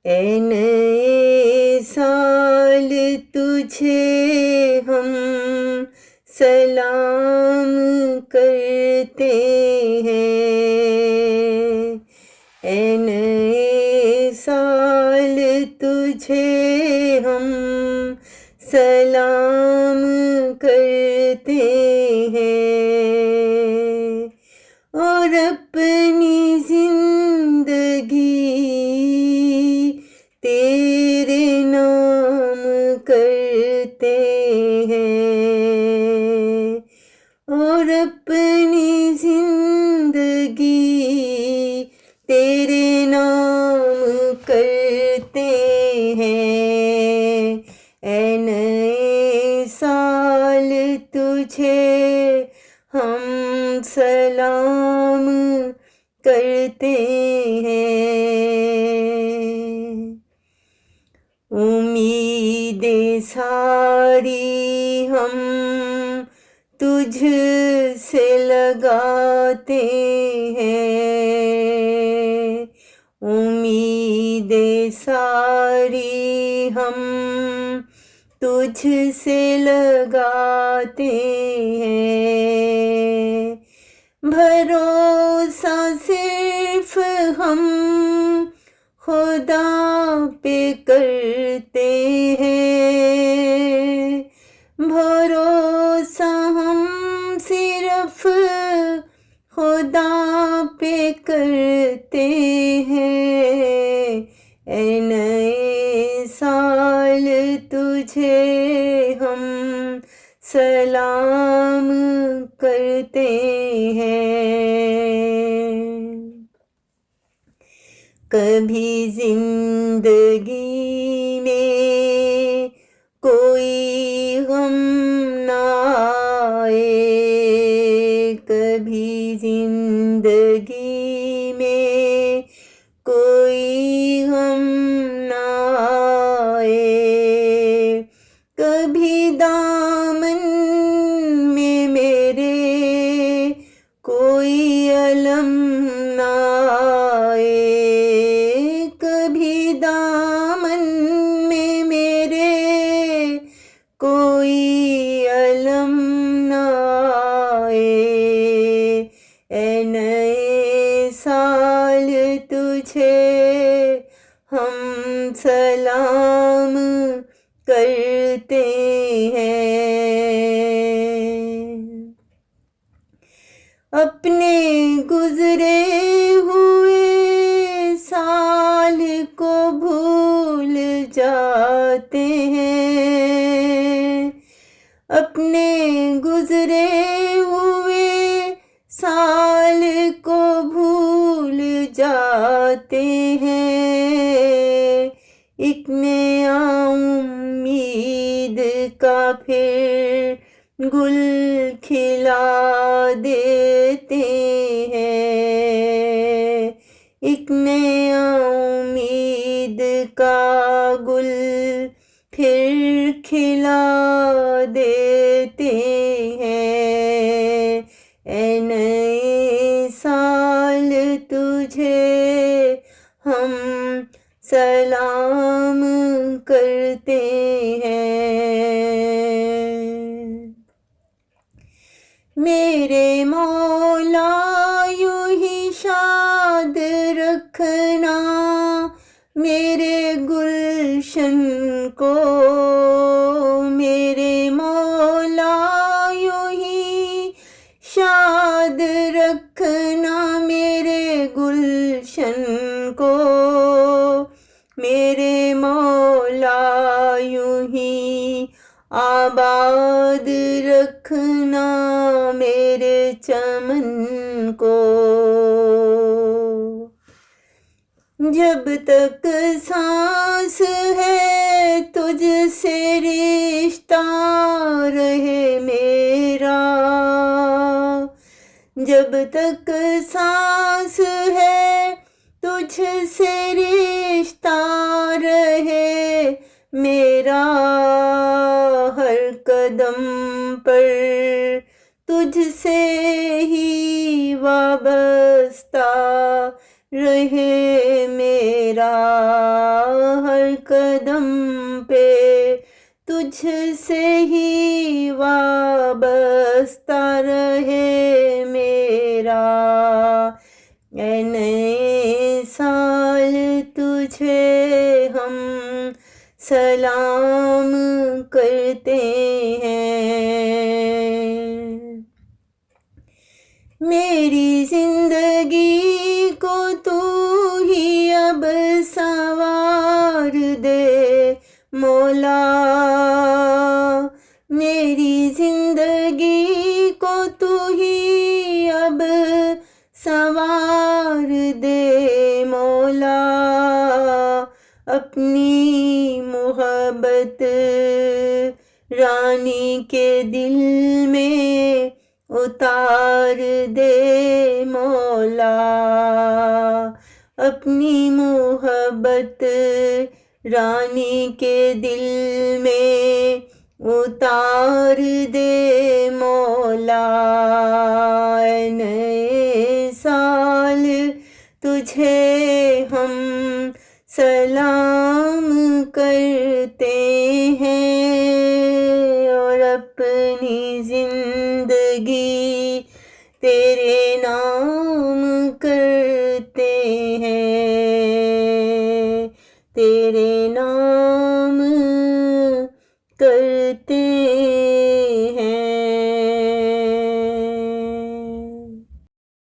ऐ नए साल तुझे हम सलाम करते हैं। ऐ नए साल तुझे हम सलाम करते हैं और अपनी जिंदगी तेरे नाम करते हैं और अपनी जिंदगी तेरे नाम करते हैं। ऐ नए साल तुझे हम सलाम करते हैं। उम्मीदें सारी हम तुझ से लगाते हैं। उम्मीदें सारी हम तुझ से लगाते हैं। भरोसा सिर्फ हम खुदा पे करते हैं। भरोसा हम सिर्फ खुदा पे करते हैं। ऐ नए साल तुझे हम सलाम करते हैं। कभी जिंदगी में कोई गम ना आए, कभी जिंदगी में कोई गम ना आए, कभी दामन में मेरे कोई अलम ना आए, कभी दामन में मेरे कोई अलम ना आए। ऐ नए साल तुझे हम सलाम करते हैं। अपने गुजरे हुए साल को भूल जाते हैं। अपने गुजरे हुए साल को भूल जाते हैं। एक नया उम्मीद का फिर गुल खिला देते हैं। एक नया उम्मीद का गुल फिर खिला देते हैं। ऐ नए साल तुझे हम सलाम करते हैं। मेरे मौला यूं ही शाद रखना मेरे गुलशन को। मेरे मौला यूं ही शाद रखना मेरे गुलशन को। मेरे मौला यूं ही आबाद रखना मेरे चमन को। जब तक सांस है तुझसे रिश्ता रहे मेरा। जब तक सांस है तुझसे रिश्ता रहे मेरा। हर कदम पर तुझसे ही वाबस्ता रहे मेरा। मेरा हर कदम पे तुझसे ही वाबस्ता रहे मेरा। ऐ नए साल तुझे हम सलाम करते हैं। मेरी जिंदगी को तू ही अब संवार दे मौला। मेरी जिंदगी को तू ही अब संवार दे मौला। अपनी मोहब्बत रानी के दिल में उतार दे मौला। अपनी मोहब्बत रानी के दिल में उतार दे मौला। ऐ नए साल तुझे हम सलाम करते हैं और अपनी जिंदगी तेरे नाम करते हैं, तेरे नाम